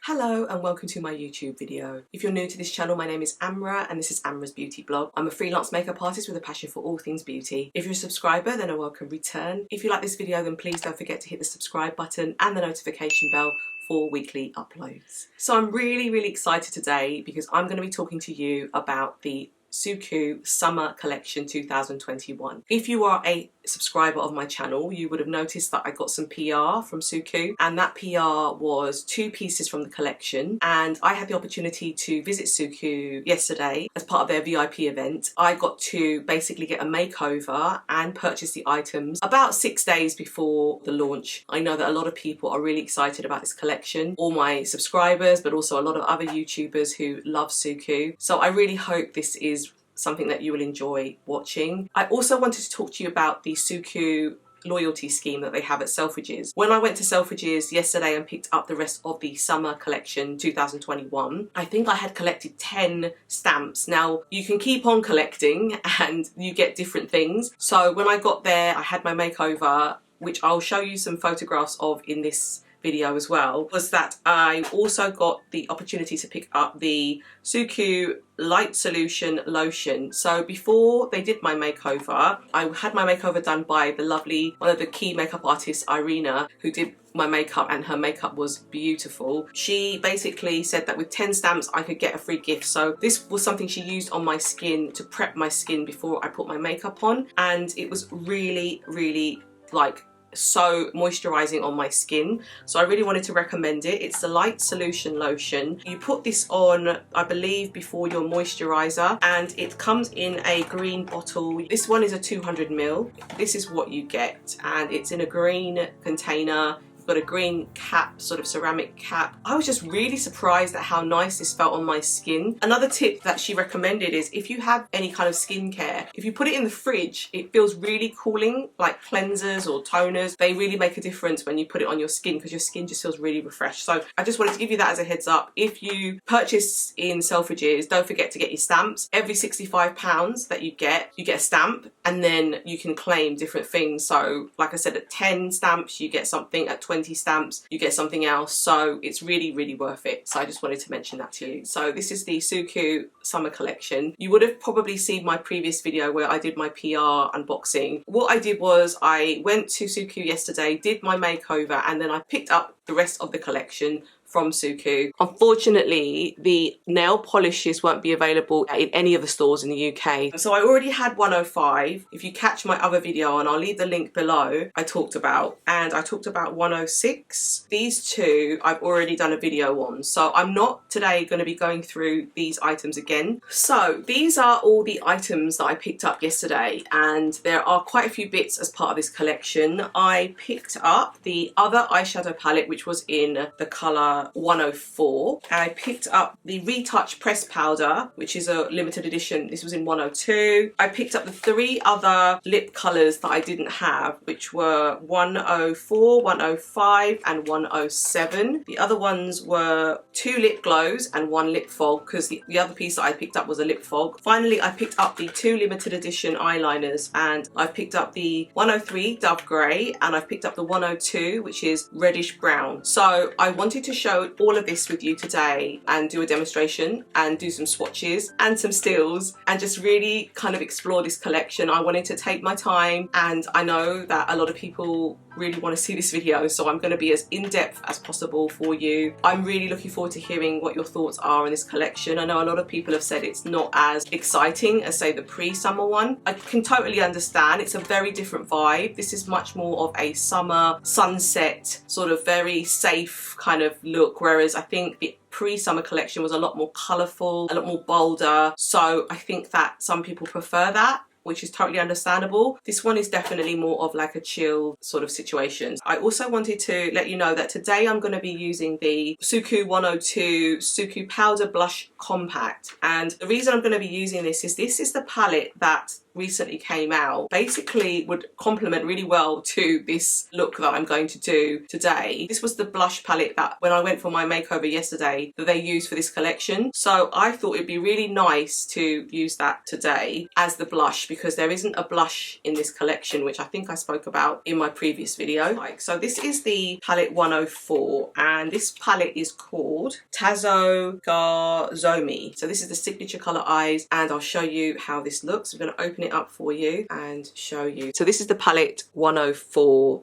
Hello and welcome to my YouTube video. If you're new to this channel, my name is Amra and this is Amra's Beauty Blog. I'm a freelance makeup artist with a passion for all things beauty. If you're a subscriber, then a welcome return. If you like this video, then please don't forget to hit the subscribe button and the notification bell for weekly uploads. So I'm really excited today because I'm going to be talking to you about the Suqqu Summer Collection 2021. If you are a subscriber of my channel, you would have noticed that I got some PR from Suqqu, and that PR was 2 pieces from the collection, and I had the opportunity to visit Suqqu yesterday as part of their VIP event. I got to basically get a makeover and purchase the items about 6 days before the launch. I know that a lot of people are really excited about this collection, all my subscribers, but also a lot of other YouTubers who love Suqqu. So I really hope this is something that you will enjoy watching. I also wanted to talk to you about the Suqqu loyalty scheme that they have at Selfridges. When I went to Selfridges yesterday and picked up the rest of the summer collection 2021, I think I had collected 10 stamps. Now you can keep on collecting and you get different things. So when I got there, I had my makeover, which I'll show you some photographs of in this video as well, was that I also got the opportunity to pick up the Suqqu Light Solution Lotion. So before they did my makeover, I had my makeover done by the lovely, one of the key makeup artists, Irina, who did my makeup, and her makeup was beautiful. She basically said that with 10 stamps I could get a free gift. So this was something she used on my skin to prep my skin before I put my makeup on, and it was really like so moisturizing on my skin, so I really wanted to recommend it. It's the Light Solution Lotion. You put this on, I believe, before your moisturizer, and it comes in a green bottle. This one is a 200 ml. This is what you get, and it's in a green container. Got a green cap, sort of ceramic cap. I was just really surprised at how nice this felt on my skin. Another tip that she recommended is if you have any kind of skincare, if you put it in the fridge, it feels really cooling, like cleansers or toners. They really make a difference when you put it on your skin because your skin just feels really refreshed. So I just wanted to give you that as a heads up. If you purchase in Selfridges, don't forget to get your stamps. Every £65 that you get a stamp, and then you can claim different things. So like I said, at 10 stamps you get something, at 20 stamps you get something else, so it's really worth it. So I just wanted to mention that to you. So this is the Suqqu summer collection. You would have probably seen my previous video where I did my PR unboxing. What I did was I went to Suqqu yesterday, did my makeover, and then I picked up the rest of the collection from Suqqu. Unfortunately, the nail polishes won't be available in any of the stores in the UK. So I already had 105. If you catch my other video, and I'll leave the link below, I talked about 106. These two I've already done a video on, so I'm not today going to be going through these items again. So these are all the items that I picked up yesterday, and there are quite a few bits as part of this collection. I picked up the other eyeshadow palette, which was in the colour 104. I picked up the Retouch press powder, which is a limited edition. This was in 102. I picked up the 3 other lip colours that I didn't have, which were 104, 105 and 107. The other ones were 2 lip glows and 1 lip fog, because the other piece that I picked up was a lip fog. Finally, I picked up the 2 limited edition eyeliners, and I've picked up the 103 Dove Grey, and I've picked up the 102, which is reddish brown. So I wanted to show all of this with you today and do a demonstration and do some swatches and some stills and just really kind of explore this collection. I wanted to take my time, and I know that a lot of people really want to see this video, so I'm going to be as in-depth as possible for you. I'm really looking forward to hearing what your thoughts are on this collection. I know a lot of people have said it's not as exciting as, say, the pre-summer one. I can totally understand. It's a very different vibe. This is much more of a summer sunset, sort of very safe kind of look, whereas I think the pre-summer collection was a lot more colourful, a lot more bolder. So I think that some people prefer that, which is totally understandable. This one is definitely more of like a chill sort of situation. I also wanted to let you know that today I'm going to be using the Suqqu 102 Suqqu Powder Blush Compact, and the reason I'm going to be using this is the palette that recently came out, basically would complement really well to this look that I'm going to do today. This was the blush palette that when I went for my makeover yesterday that they used for this collection. So I thought it'd be really nice to use that today as the blush, because there isn't a blush in this collection, which I think I spoke about in my previous video. So this is the palette 104, and this palette is called Tasogarezome. So this is the signature colour eyes, and I'll show you how this looks. I'm going to open it up for you and show you. So this is the palette 104.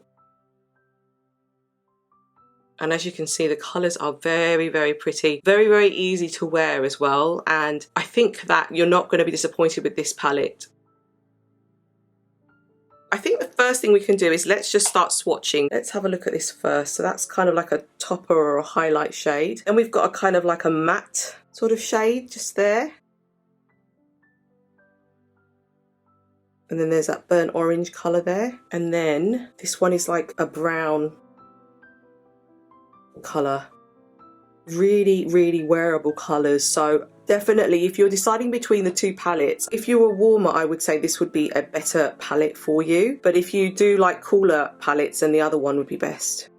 And as you can see, the colours are very, very pretty. Very, very easy to wear as well. And I think that you're not going to be disappointed with this palette. I think the first thing we can do is let's just start swatching. Let's have a look at this first. So that's kind of like a topper or a highlight shade. And we've got a kind of like a matte sort of shade just there. And then there's that burnt orange colour there. And then this one is like a brown colour. Really, really wearable colours. So definitely, if you're deciding between the two palettes, if you were warmer, I would say this would be a better palette for you. But if you do like cooler palettes, then the other one would be best.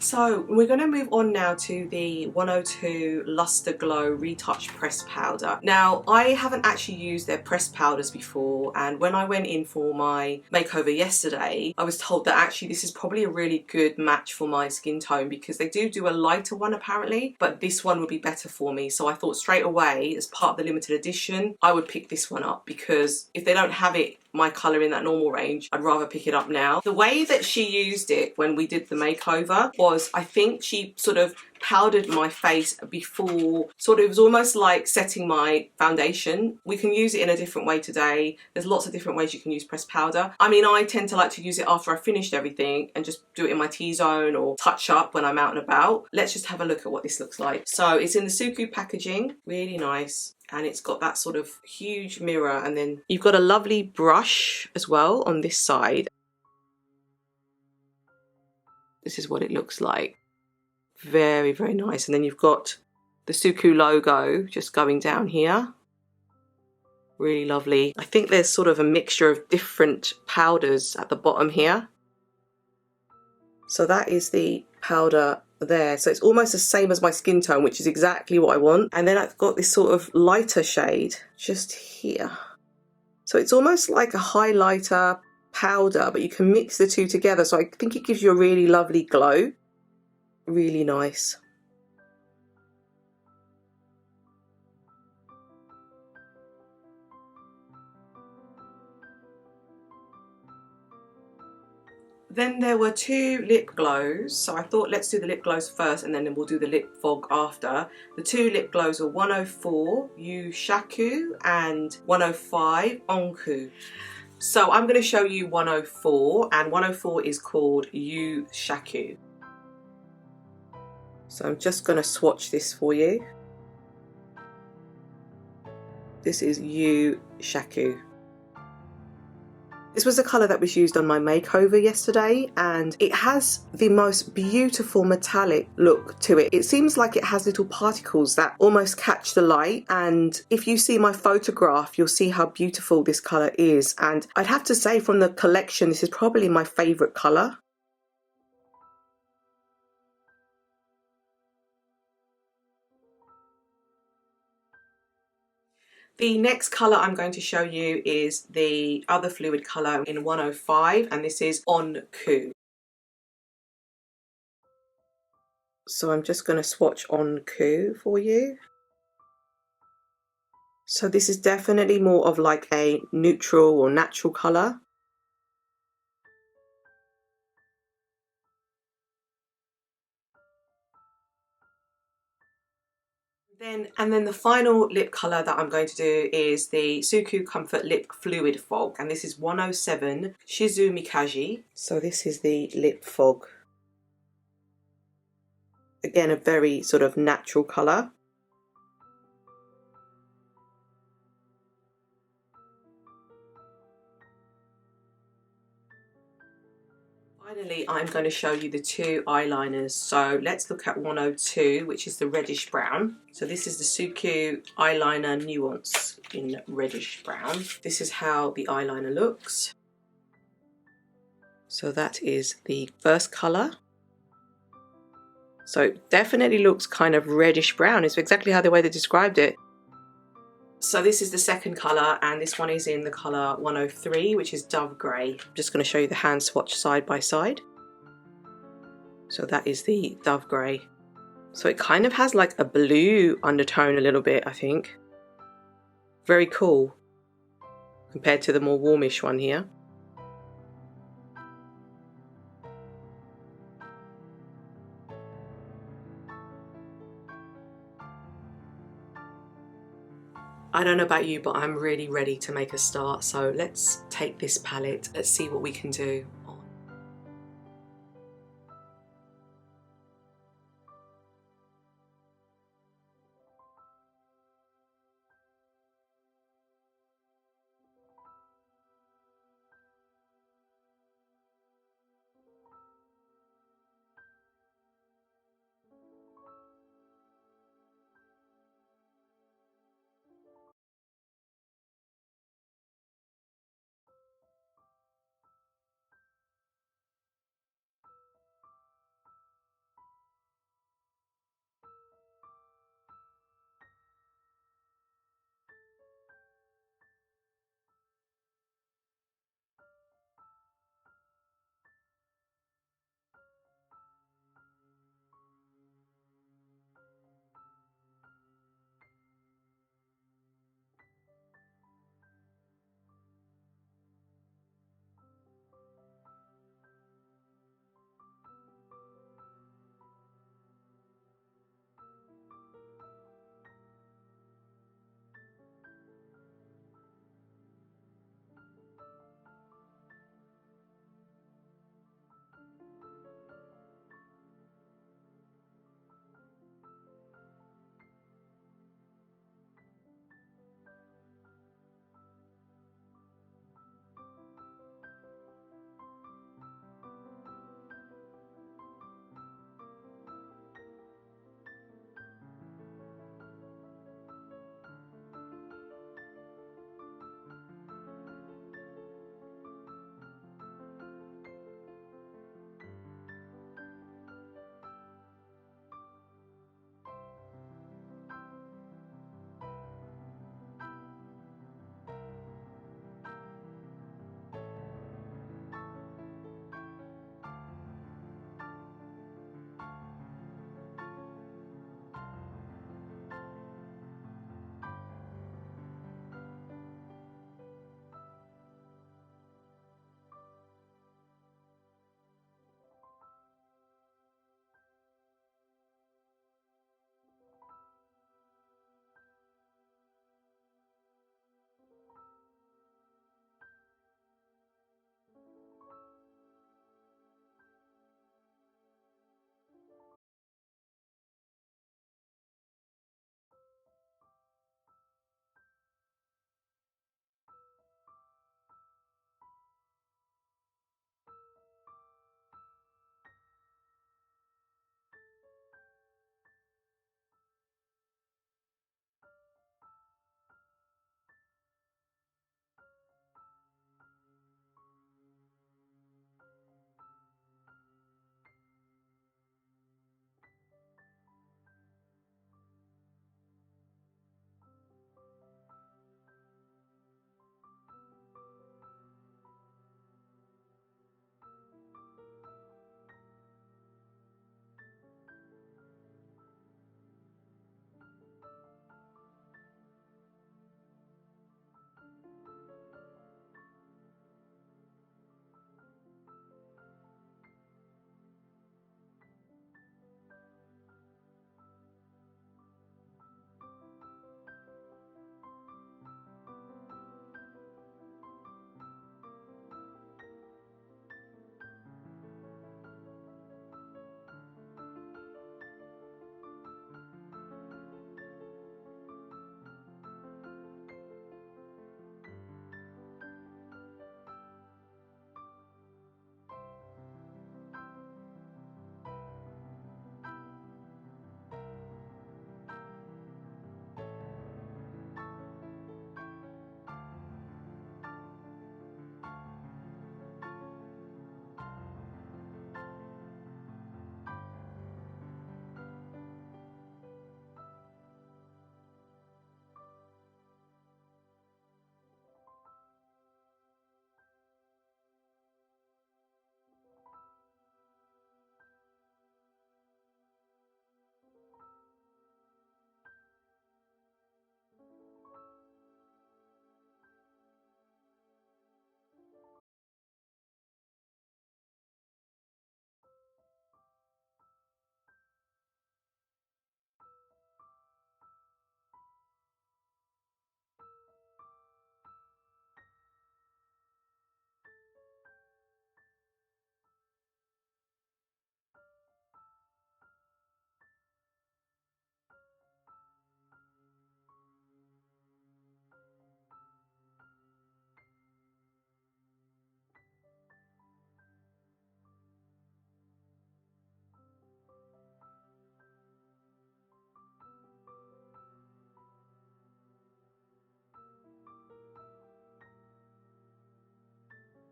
So we're going to move on now to the 102 Luster Glow Retouch Pressed Powder. Now, I haven't actually used their pressed powders before, and when I went in for my makeover yesterday, I was told that actually this is probably a really good match for my skin tone, because they do a lighter one apparently, but this one would be better for me. So I thought straight away, as part of the limited edition, I would pick this one up, because if they don't have it my colour in that normal range, I'd rather pick it up now. The way that she used it when we did the makeover was, I think she sort of powdered my face before, sort of, it was almost like setting my foundation. We can use it in a different way today. There's lots of different ways you can use pressed powder. I mean, I tend to like to use it after I've finished everything and just do it in my T-zone or touch up when I'm out and about. Let's just have a look at what this looks like. So it's in the Suqqu packaging, really nice. And it's got that sort of huge mirror, and then you've got a lovely brush as well on this side. This is what it looks like. Very, very nice. And then you've got the Suqqu logo just going down here. Really lovely. I think there's sort of a mixture of different powders at the bottom here. So that is the powder there. So it's almost the same as my skin tone, which is exactly what I want. And then I've got this sort of lighter shade just here. So it's almost like a highlighter powder, but you can mix the two together. So I think it gives you a really lovely glow. Really nice. Then there were two lip glows, so I thought let's do the lip glows first and then we'll do the lip fog after. The two lip glows are 104 YUUSHAKU and 105 ONKOU. So I'm going to show you 104, and 104 is called YUUSHAKU. So I'm just going to swatch this for you. This is YUUSHAKU. This was the colour that was used on my makeover yesterday, and it has the most beautiful metallic look to it. It seems like it has little particles that almost catch the light, and if you see my photograph, you'll see how beautiful this colour is. And I'd have to say, from the collection, this is probably my favourite colour. The next colour I'm going to show you is the other fluid colour in 105, and this is ONKOU. So I'm just going to swatch ONKOU for you. So this is definitely more of like a neutral or natural colour. And then the final lip colour that I'm going to do is the Suqqu Comfort Lip Fluid Fog, and this is 107 SHIZUMIKAGE. So this is the lip fog. Again, a very sort of natural colour. Finally, I'm going to show you the two eyeliners. So let's look at 102, which is the reddish brown. So this is the Suqqu eyeliner nuance in reddish brown. This is how the eyeliner looks. So that is the first colour. So it definitely looks kind of reddish brown. It's exactly how the way they described it. So this is the second colour, and this one is in the colour 103, which is dove grey. I'm just going to show you the hand swatch side by side. So that is the dove grey. So it kind of has like a blue undertone a little bit, I think. Very cool compared to the more warmish one here. I don't know about you, but I'm really ready to make a start. So let's take this palette. Let's see what we can do.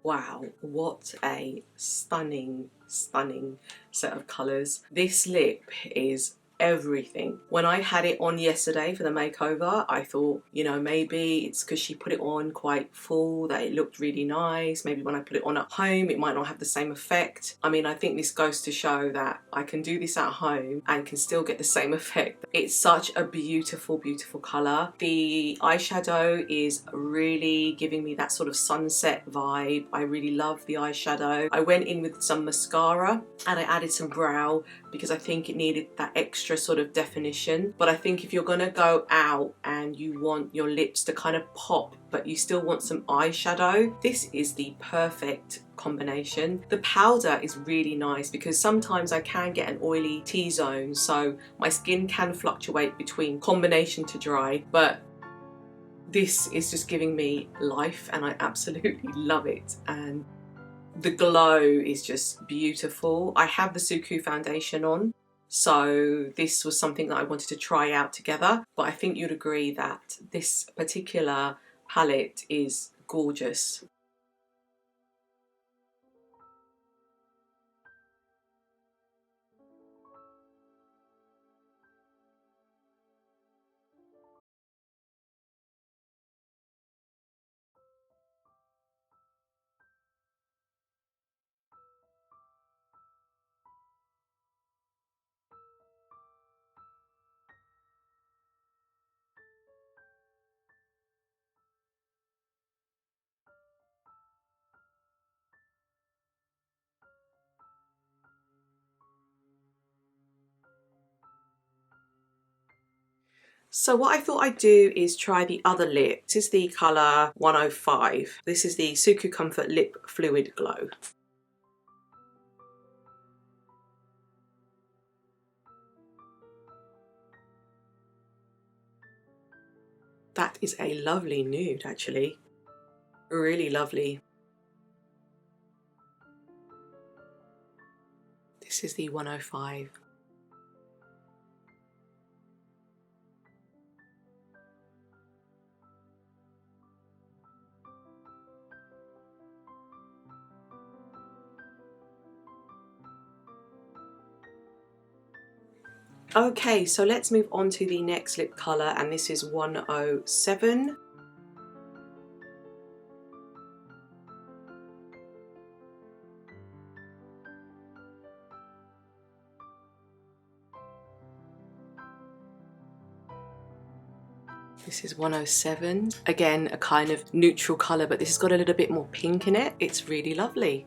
Wow, what a stunning, stunning set of colours. This lip is everything. When I had it on yesterday for the makeover, I thought, you know, maybe it's because she put it on quite full that it looked really nice. Maybe when I put it on at home it might not have the same effect. I mean, I think this goes to show that I can do this at home and can still get the same effect. It's such a beautiful, beautiful colour. The eyeshadow is really giving me that sort of sunset vibe. I really love the eyeshadow. I went in with some mascara and I added some brow because I think it needed that extra sort of definition. But I think if you're gonna go out and you want your lips to kind of pop but you still want some eyeshadow, this is the perfect combination. The powder is really nice because sometimes I can get an oily T-zone, so my skin can fluctuate between combination to dry, but this is just giving me life and I absolutely love it. And the glow is just beautiful. I have the Suqqu foundation on, so this was something that I wanted to try out together, but I think you'd agree that this particular palette is gorgeous. So what I thought I'd do is try the other lip. This is the colour 105. This is the Suqqu Comfort Lip Fluid Glow. That is a lovely nude, actually. Really lovely. This is the 105. Okay, so let's move on to the next lip colour, and this is 107. This is 107. Again, a kind of neutral colour, but this has got a little bit more pink in it. It's really lovely.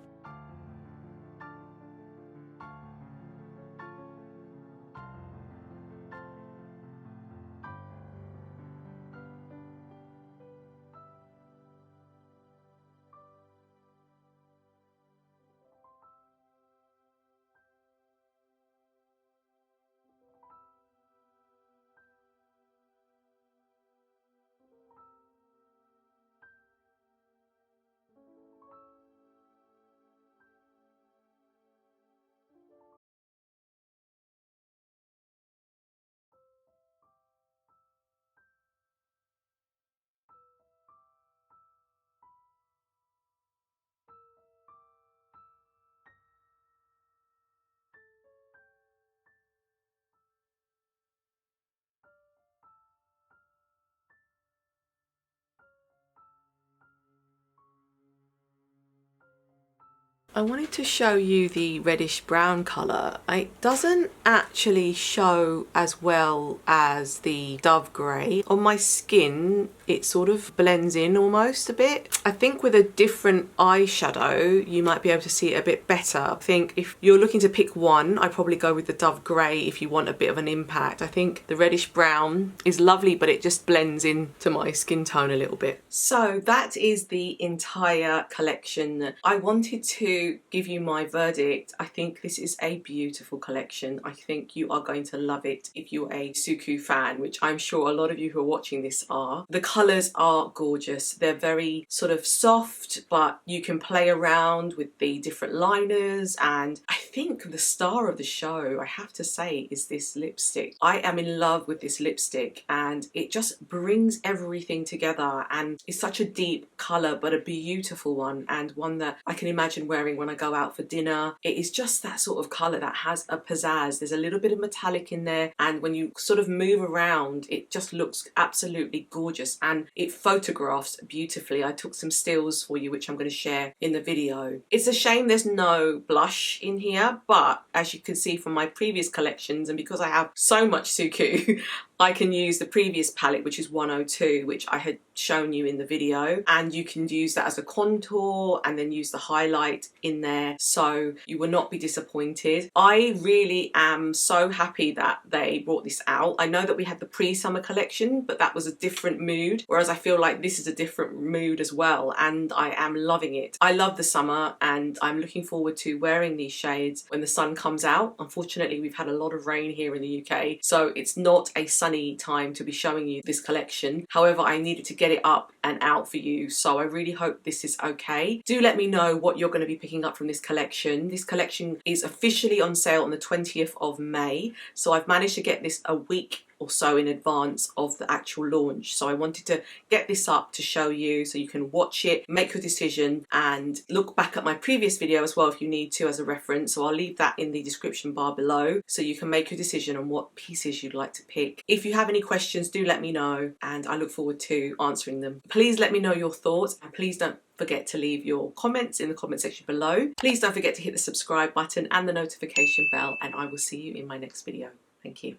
I wanted to show you the reddish brown colour. It doesn't actually show as well as the dove grey. On my skin, it sort of blends in almost a bit. I think with a different eyeshadow, you might be able to see it a bit better. I think if you're looking to pick one, I'd probably go with the dove grey if you want a bit of an impact. I think the reddish brown is lovely, but it just blends into my skin tone a little bit. So that is the entire collection. I wanted to to give you my verdict, I think this is a beautiful collection. I think you are going to love it if you're a Suqqu fan, which I'm sure a lot of you who are watching this are. The colours are gorgeous. They're very sort of soft, but you can play around with the different liners, and I think the star of the show, I have to say, is this lipstick. I am in love with this lipstick, and it just brings everything together, and it's such a deep colour but a beautiful one, and one that I can imagine wearing when I go out for dinner. It is just that sort of colour that has a pizzazz. There's a little bit of metallic in there, and when you sort of move around it just looks absolutely gorgeous, and it photographs beautifully. I took some stills for you which I'm going to share in the video. It's a shame there's no blush in here, but as you can see from my previous collections, and because I have so much Suqqu, I can use the previous palette, which is 102, which I had shown you in the video, and you can use that as a contour and then use the highlight in there, so you will not be disappointed. I really am so happy that they brought this out. I know that we had the pre-summer collection, but that was a different mood, whereas I feel like this is a different mood as well, and I am loving it. I love the summer, and I'm looking forward to wearing these shades when the sun comes out. Unfortunately, we've had a lot of rain here in the UK, so it's not a sunny time to be showing you this collection. However, I needed to get it up and out for you, so I really hope this is okay. Do let me know what you're going to be picking up from this collection. This collection is officially on sale on the 20th of May, so I've managed to get this a week or so in advance of the actual launch, so I wanted to get this up to show you so you can watch it, make your decision, and look back at my previous video as well if you need to as a reference. So I'll leave that in the description bar below so you can make your decision on what pieces you'd like to pick. If you have any questions, do let me know, and I look forward to answering them. Please let me know your thoughts, and please don't forget to leave your comments in the comment section below. Please don't forget to hit the subscribe button and the notification bell, and I will see you in my next video. Thank you.